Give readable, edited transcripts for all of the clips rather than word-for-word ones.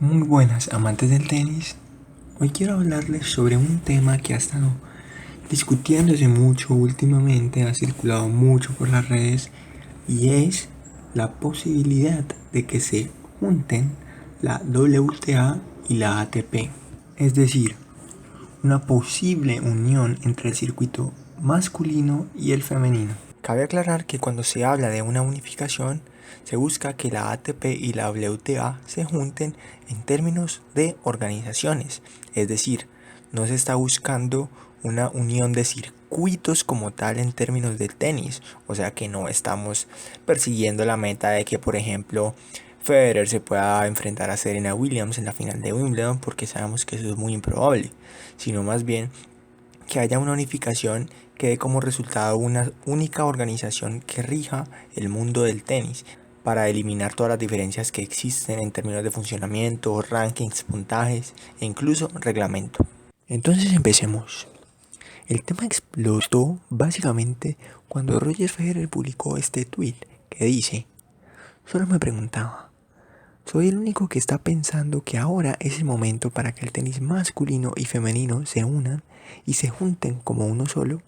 Muy buenas amantes del tenis. Hoy quiero hablarles sobre un tema que ha estado discutiéndose mucho últimamente, ha circulado mucho por las redes y es la posibilidad de que se junten la WTA y la ATP. Es decir, una posible unión entre el circuito masculino y el femenino. Cabe aclarar que cuando se habla de una unificación, se busca que la ATP y la WTA se junten en términos de organizaciones, es decir, no se está buscando una unión de circuitos como tal en términos de tenis, o sea que no estamos persiguiendo la meta de que, por ejemplo, Federer se pueda enfrentar a Serena Williams en la final de Wimbledon, porque sabemos que eso es muy improbable, sino más bien que haya una unificación que dé como resultado una única organización que rija el mundo del tenis, para eliminar todas las diferencias que existen en términos de funcionamiento, rankings, puntajes e incluso reglamento. Entonces empecemos. El tema explotó básicamente cuando Roger Federer publicó este tweet que dice: solo me preguntaba, ¿soy el único que está pensando que ahora es el momento para que el tenis masculino y femenino se unan y se junten como uno solo?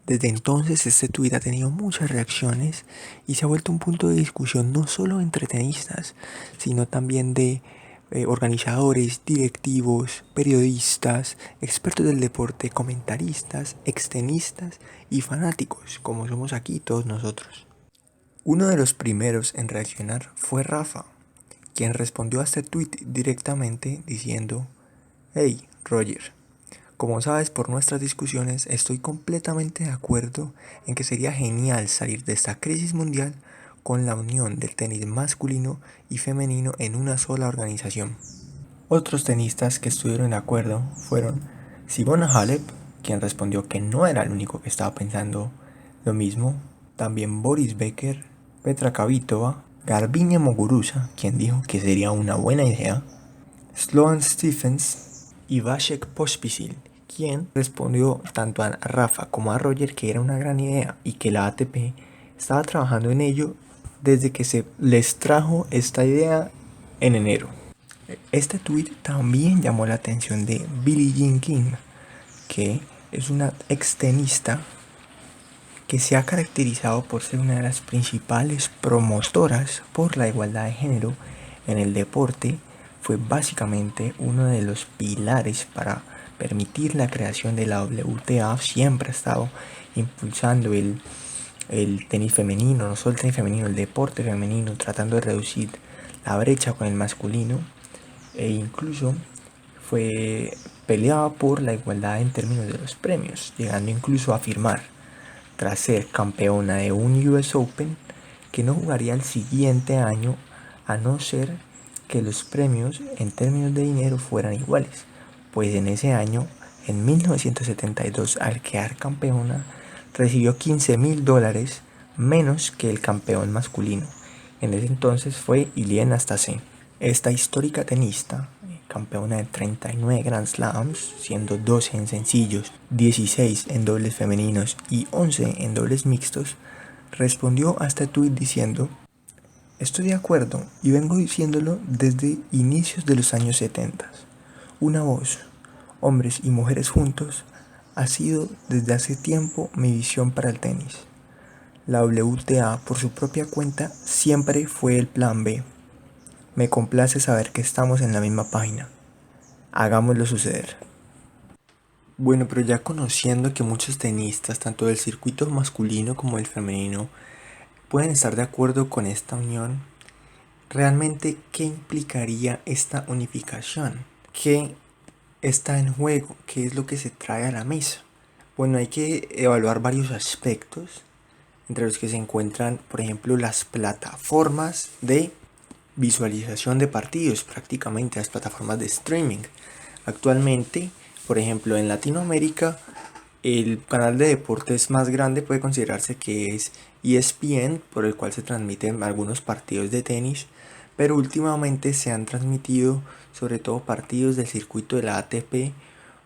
Desde entonces este tuit ha tenido muchas reacciones y se ha vuelto un punto de discusión no solo entre tenistas, sino también de organizadores, directivos, periodistas, expertos del deporte, comentaristas, extenistas y fanáticos, como somos aquí todos nosotros. Uno de los primeros en reaccionar fue Rafa, quien respondió a este tweet directamente diciendo: hey, Roger, como sabes por nuestras discusiones, estoy completamente de acuerdo en que sería genial salir de esta crisis mundial con la unión del tenis masculino y femenino en una sola organización. Otros tenistas que estuvieron de acuerdo fueron Simona Halep, quien respondió que no era el único que estaba pensando lo mismo, también Boris Becker, Petra Kvitova, Garbiñe Muguruza, quien dijo que sería una buena idea, Sloane Stephens y Vasek Pospisil, quien respondió tanto a Rafa como a Roger que era una gran idea y que la ATP estaba trabajando en ello desde que se les trajo esta idea en enero. Este tweet también llamó la atención de Billie Jean King, que es una extenista que se ha caracterizado por ser una de las principales promotoras por la igualdad de género en el deporte. Fue básicamente uno de los pilares para permitir la creación de la WTA. Siempre ha estado impulsando el tenis femenino, no solo el tenis femenino, el deporte femenino, tratando de reducir la brecha con el masculino, e incluso fue peleada por la igualdad en términos de los premios, llegando incluso a afirmar, tras ser campeona de un US Open, que no jugaría el siguiente año a no ser que los premios en términos de dinero fueran iguales, pues en ese año, en 1972, al quedar campeona, recibió $15,000 menos que el campeón masculino. En ese entonces fue Ilie Nastase. Esta histórica tenista, campeona de 39 Grand Slams, siendo 12 en sencillos, 16 en dobles femeninos y 11 en dobles mixtos, respondió a este tuit diciendo: estoy de acuerdo y vengo diciéndolo desde inicios de los años 70. Una voz, hombres y mujeres juntos, ha sido desde hace tiempo mi visión para el tenis. La WTA por su propia cuenta siempre fue el plan B. Me complace saber que estamos en la misma página. Hagámoslo suceder. Bueno, pero ya conociendo que muchos tenistas, tanto del circuito masculino como del femenino, pueden estar de acuerdo con esta unión, ¿realmente qué implicaría esta unificación? ¿Qué está en juego? ¿Qué es lo que se trae a la mesa? Bueno, hay que evaluar varios aspectos, entre los que se encuentran, por ejemplo, las plataformas de visualización de partidos, prácticamente las plataformas de streaming. Actualmente, por ejemplo, en Latinoamérica, el canal de deportes más grande puede considerarse que es ESPN, por el cual se transmiten algunos partidos de tenis, pero últimamente se han transmitido sobre todo partidos del circuito de la ATP,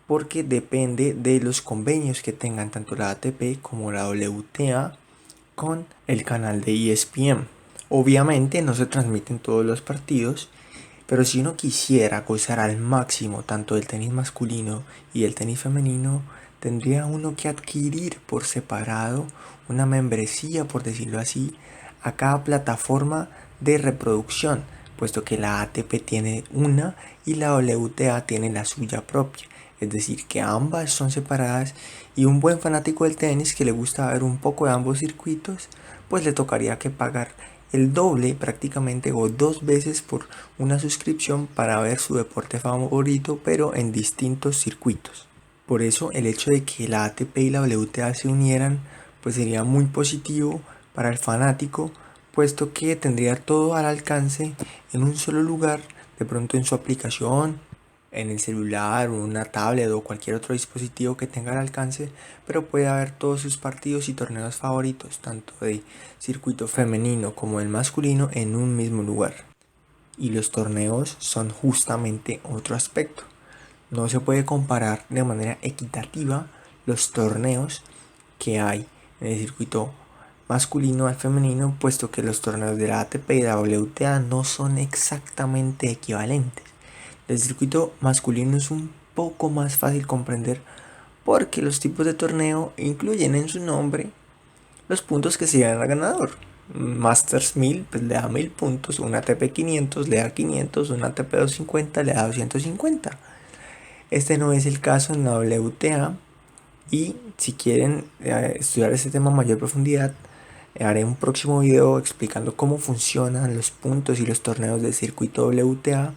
porque depende de los convenios que tengan tanto la ATP como la WTA con el canal de ESPN. Obviamente no se transmiten todos los partidos Pero si uno quisiera gozar al máximo tanto del tenis masculino y el tenis femenino, tendría uno que adquirir por separado una membresía, por decirlo así, a cada plataforma de reproducción, puesto que la ATP tiene una y la WTA tiene la suya propia. Es decir, que ambas son separadas y un buen fanático del tenis que le gusta ver un poco de ambos circuitos, pues le tocaría que pagar el doble prácticamente o 2 veces por una suscripción para ver su deporte favorito, pero en distintos circuitos. Por eso el hecho de que la ATP y la WTA se unieran pues sería muy positivo para el fanático, puesto que tendría todo al alcance en un solo lugar, de pronto en su aplicación, en el celular, una tablet o cualquier otro dispositivo que tenga al alcance, pero puede ver todos sus partidos y torneos favoritos, tanto de circuito femenino como el masculino, en un mismo lugar. Y los torneos son justamente otro aspecto. No se puede comparar de manera equitativa los torneos que hay en el circuito masculino al femenino, puesto que los torneos de la ATP y la WTA no son exactamente equivalentes. El circuito masculino es un poco más fácil comprender porque los tipos de torneo incluyen en su nombre los puntos que se dan al ganador. Masters 1000 pues le da 1000 puntos, un ATP 500 le da 500, un ATP 250 le da 250. Este no es el caso en la WTA y si quieren estudiar este tema a mayor profundidad, haré un próximo video explicando cómo funcionan los puntos y los torneos del circuito WTA.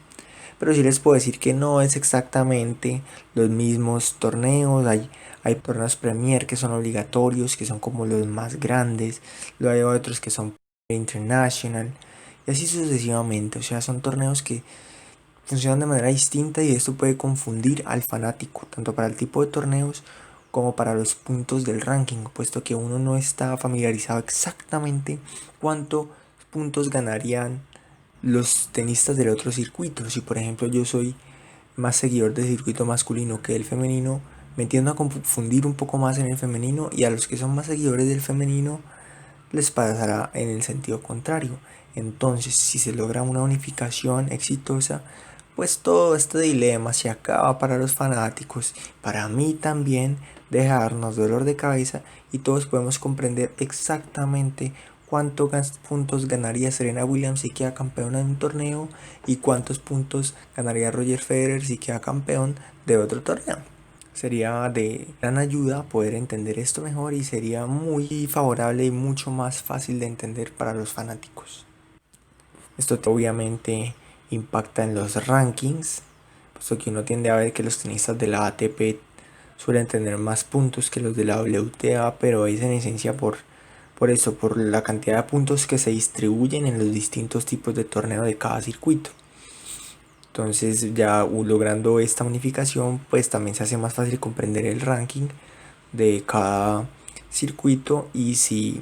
Pero sí les puedo decir que no es exactamente los mismos torneos. Hay torneos Premier que son obligatorios, que son como los más grandes. Luego hay otros que son International. Y así sucesivamente. O sea, son torneos que funcionan de manera distinta y esto puede confundir al fanático, tanto para el tipo de torneos como para los puntos del ranking, puesto que uno no está familiarizado exactamente cuántos puntos ganarían los tenistas del otro circuito. Si por ejemplo yo soy más seguidor del circuito masculino que del femenino, me tiendo a confundir un poco más en el femenino, y a los que son más seguidores del femenino les pasará en el sentido contrario. Entonces, si se logra una unificación exitosa, pues todo este dilema se acaba para los fanáticos, para mí también, dejarnos dolor de cabeza y todos podemos comprender exactamente cuántos puntos ganaría Serena Williams si queda campeona de un torneo y cuántos puntos ganaría Roger Federer si queda campeón de otro torneo. Sería de gran ayuda poder entender esto mejor y sería muy favorable y mucho más fácil de entender para los fanáticos. Esto obviamente impacta en los rankings, puesto que uno tiende a ver que los tenistas de la ATP suelen tener más puntos que los de la WTA, pero es en esencia por eso, por la cantidad de puntos que se distribuyen en los distintos tipos de torneo de cada circuito. Entonces ya logrando esta unificación, pues también se hace más fácil comprender el ranking de cada circuito, y si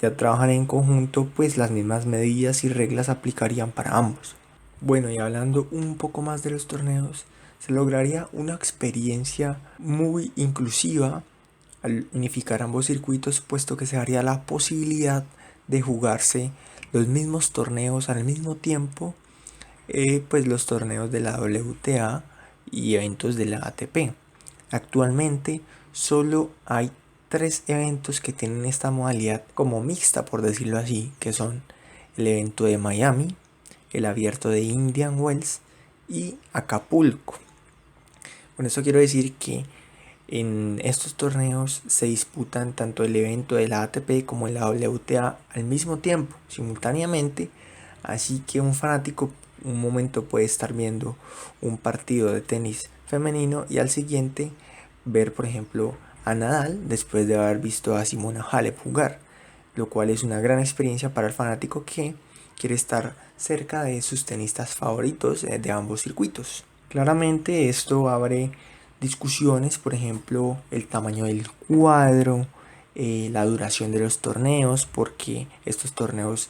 ya trabajan en conjunto, pues las mismas medidas y reglas aplicarían para ambos. Bueno, y hablando un poco más de los torneos, se lograría una experiencia muy inclusiva al unificar ambos circuitos, puesto que se daría la posibilidad de jugarse los mismos torneos al mismo tiempo, pues los torneos de la WTA y eventos de la ATP. Actualmente solo hay 3 eventos que tienen esta modalidad como mixta, por decirlo así, que son el evento de Miami, el abierto de Indian Wells y Acapulco. Con esto quiero decir que en estos torneos se disputan tanto el evento de la ATP como el WTA al mismo tiempo, simultáneamente, así que un fanático un momento puede estar viendo un partido de tenis femenino y al siguiente ver, por ejemplo, a Nadal después de haber visto a Simona Halep jugar, lo cual es una gran experiencia para el fanático que quiere estar cerca de sus tenistas favoritos de ambos circuitos. Claramente esto abre discusiones, por ejemplo, el tamaño del cuadro, la duración de los torneos, porque estos torneos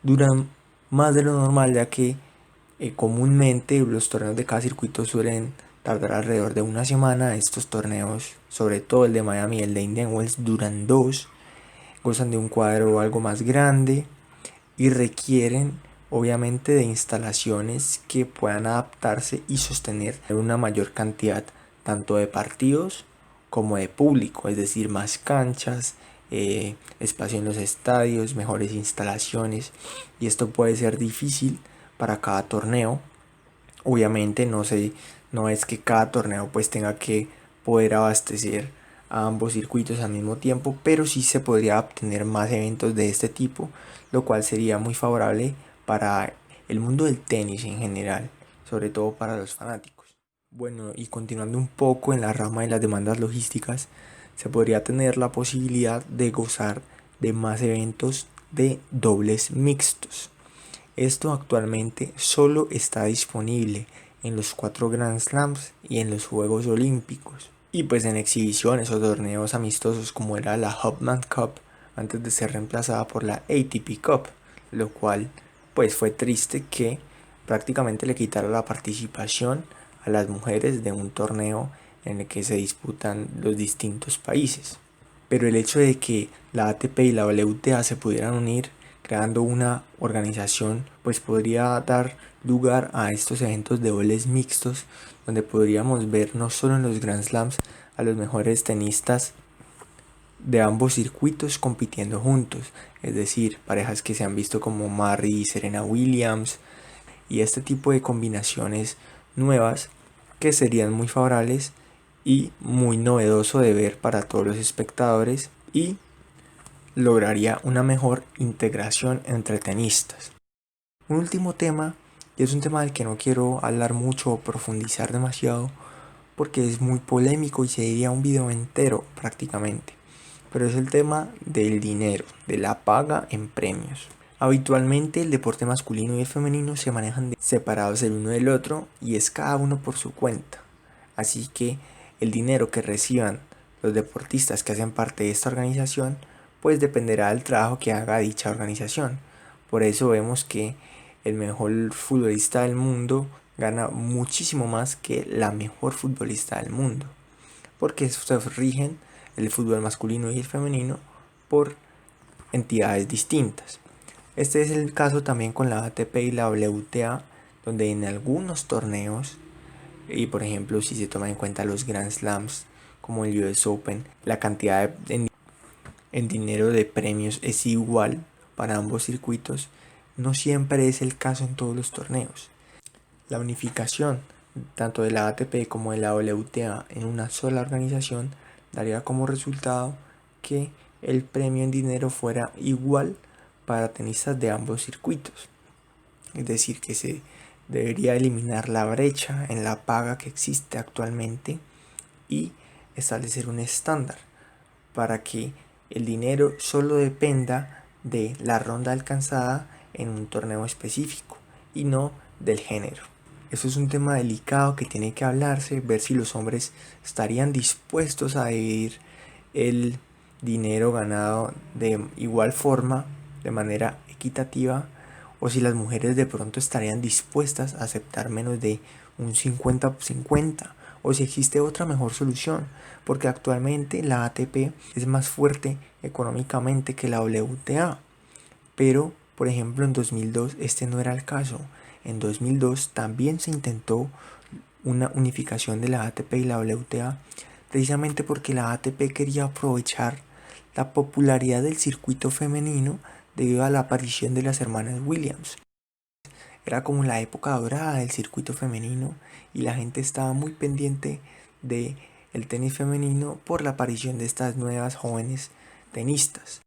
duran más de lo normal, ya que comúnmente los torneos de cada circuito suelen tardar alrededor de una semana. Estos torneos, sobre todo el de Miami y el de Indian Wells, duran 2, gozan de un cuadro algo más grande y requieren obviamente de instalaciones que puedan adaptarse y sostener una mayor cantidad tanto de partidos como de público, es decir, más canchas, espacio en los estadios, mejores instalaciones, y esto puede ser difícil para cada torneo. Obviamente no es que cada torneo pues tenga que poder abastecer a ambos circuitos al mismo tiempo, pero sí se podría obtener más eventos de este tipo, lo cual sería muy favorable para el mundo del tenis en general, sobre todo para los fanáticos. Bueno, y continuando un poco en la rama de las demandas logísticas, se podría tener la posibilidad de gozar de más eventos de dobles mixtos. Esto actualmente solo está disponible en los 4 Grand Slams y en los Juegos Olímpicos. Y pues en exhibiciones o torneos amistosos como era la Hopman Cup antes de ser reemplazada por la ATP Cup, lo cual pues fue triste que prácticamente le quitara la participación a las mujeres de un torneo en el que se disputan los distintos países. Pero el hecho de que la ATP y la WTA se pudieran unir creando una organización, pues podría dar lugar a estos eventos de dobles mixtos, donde podríamos ver no solo en los Grand Slams a los mejores tenistas de ambos circuitos compitiendo juntos, es decir, parejas que se han visto como Murray y Serena Williams, y este tipo de combinaciones nuevas que serían muy favorables y muy novedoso de ver para todos los espectadores y lograría una mejor integración entre tenistas. Un último tema, y es un tema del que no quiero hablar mucho o profundizar demasiado porque es muy polémico y sería un video entero prácticamente, pero es el tema del dinero, de la paga en premios. Habitualmente el deporte masculino y el femenino se manejan separados el uno del otro y es cada uno por su cuenta. Así que el dinero que reciban los deportistas que hacen parte de esta organización pues dependerá del trabajo que haga dicha organización. Por eso vemos que el mejor futbolista del mundo gana muchísimo más que la mejor futbolista del mundo, porque se rigen el fútbol masculino y el femenino por entidades distintas. Este es el caso también con la ATP y la WTA, donde en algunos torneos, y por ejemplo si se toma en cuenta los Grand Slams como el US Open, la cantidad en dinero de premios es igual para ambos circuitos, no siempre es el caso en todos los torneos. La unificación tanto de la ATP como de la WTA en una sola organización daría como resultado que el premio en dinero fuera igual para tenistas de ambos circuitos. Es decir, que se debería eliminar la brecha en la paga que existe actualmente y establecer un estándar para que el dinero solo dependa de la ronda alcanzada en un torneo específico y no del género. Eso es un tema delicado que tiene que hablarse, ver si los hombres estarían dispuestos a dividir el dinero ganado de igual forma, de manera equitativa, o si las mujeres de pronto estarían dispuestas a aceptar menos de un 50-50, o si existe otra mejor solución, porque actualmente la ATP es más fuerte económicamente que la WTA, pero por ejemplo en 2002 este no era el caso. En 2002 también se intentó una unificación de la ATP y la WTA, precisamente porque la ATP quería aprovechar la popularidad del circuito femenino debido a la aparición de las hermanas Williams. Era como la época dorada del circuito femenino y la gente estaba muy pendiente de el tenis femenino por la aparición de estas nuevas jóvenes tenistas.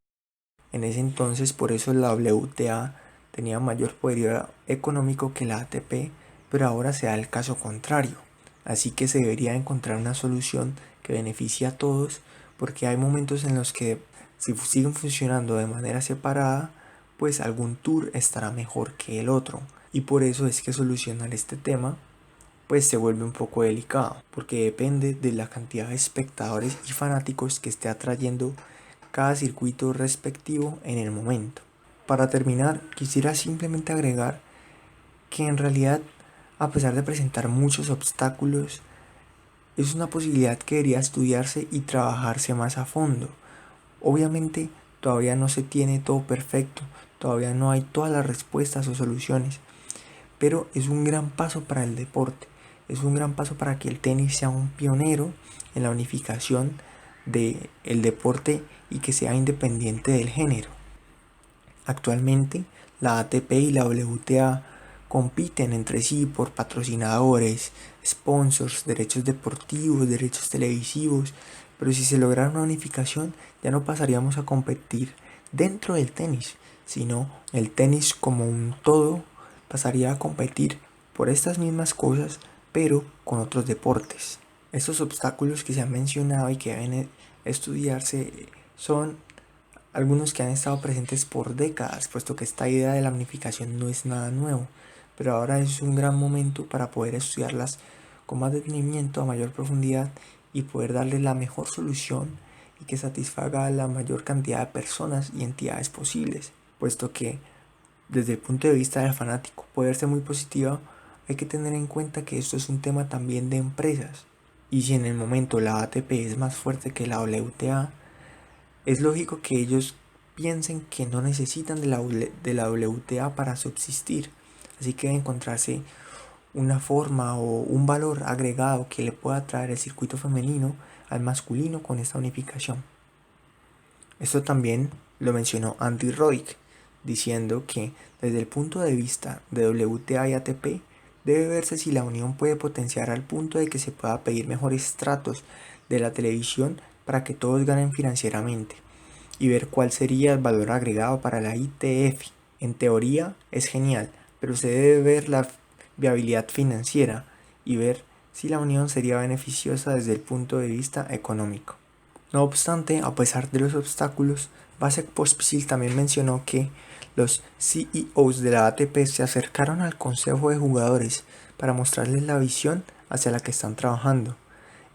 En ese entonces por eso la WTA tenía mayor poder económico que la ATP, pero ahora se da el caso contrario. Así que se debería encontrar una solución que beneficie a todos, porque hay momentos en los que si siguen funcionando de manera separada, pues algún tour estará mejor que el otro. Y por eso es que solucionar este tema pues se vuelve un poco delicado, porque depende de la cantidad de espectadores y fanáticos que esté atrayendo cada circuito respectivo en el momento. Para terminar, quisiera simplemente agregar que en realidad, a pesar de presentar muchos obstáculos, es una posibilidad que debería estudiarse y trabajarse más a fondo. Obviamente, todavía no se tiene todo perfecto, todavía no hay todas las respuestas o soluciones, pero es un gran paso para el deporte, es un gran paso para que el tenis sea un pionero en la unificación del deporte y que sea independiente del género. Actualmente, la ATP y la WTA compiten entre sí por patrocinadores, sponsors, derechos deportivos, derechos televisivos, pero si se lograra una unificación, ya no pasaríamos a competir dentro del tenis, sino el tenis como un todo pasaría a competir por estas mismas cosas, pero con otros deportes. Estos obstáculos que se han mencionado y que deben estudiarse son algunos que han estado presentes por décadas, puesto que esta idea de la unificación no es nada nuevo, pero ahora es un gran momento para poder estudiarlas con más detenimiento, a mayor profundidad y poder darle la mejor solución y que satisfaga a la mayor cantidad de personas y entidades posibles, puesto que desde el punto de vista del fanático puede verse muy positiva, hay que tener en cuenta que esto es un tema también de empresas. Y si en el momento la ATP es más fuerte que la WTA, es lógico que ellos piensen que no necesitan de la WTA para subsistir, así que debe encontrarse una forma o un valor agregado que le pueda traer el circuito femenino al masculino con esta unificación. Esto también lo mencionó Andy Roddick, diciendo que desde el punto de vista de WTA y ATP, debe verse si la unión puede potenciar al punto de que se pueda pedir mejores tratos de la televisión para que todos ganen financieramente y ver cuál sería el valor agregado para la ITF. En teoría es genial, pero se debe ver la viabilidad financiera y ver si la unión sería beneficiosa desde el punto de vista económico. No obstante, a pesar de los obstáculos, Vasek Pospisil también mencionó que los CEOs de la ATP se acercaron al consejo de jugadores para mostrarles la visión hacia la que están trabajando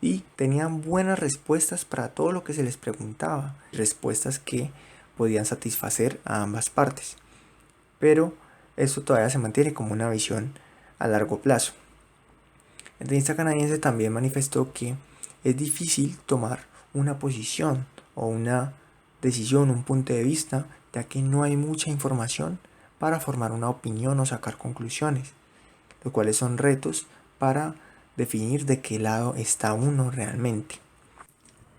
y tenían buenas respuestas para todo lo que se les preguntaba, respuestas que podían satisfacer a ambas partes. Pero eso todavía se mantiene como una visión a largo plazo. El tenista canadiense también manifestó que es difícil tomar una posición o una decisión, un punto de vista, ya que no hay mucha información para formar una opinión o sacar conclusiones, lo cuales son retos para definir de qué lado está uno realmente.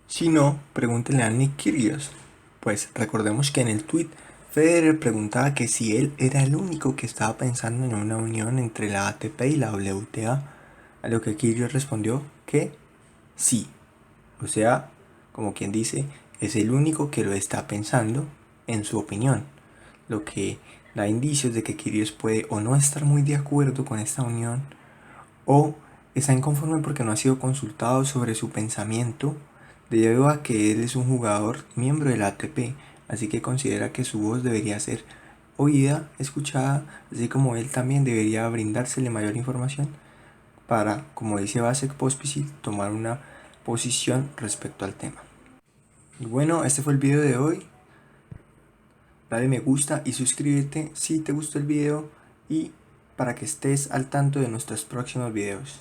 Si no, pregúntenle a Nick Kyrgios, pues recordemos que en el tweet Federer preguntaba que si él era el único que estaba pensando en una unión entre la ATP y la WTA, a lo que Kyrgios respondió que sí, o sea, como quien dice, es el único que lo está pensando en su opinión, lo que da indicios de que Kyrgios puede o no estar muy de acuerdo con esta unión o está inconforme porque no ha sido consultado sobre su pensamiento debido a que él es un jugador miembro del ATP, así que considera que su voz debería ser oída, escuchada, así como él también debería brindársele mayor información para, como dice Vasek Pospisil, tomar una posición respecto al tema. Y bueno, este fue el video de hoy. Dale me gusta y suscríbete si te gustó el video y para que estés al tanto de nuestros próximos videos.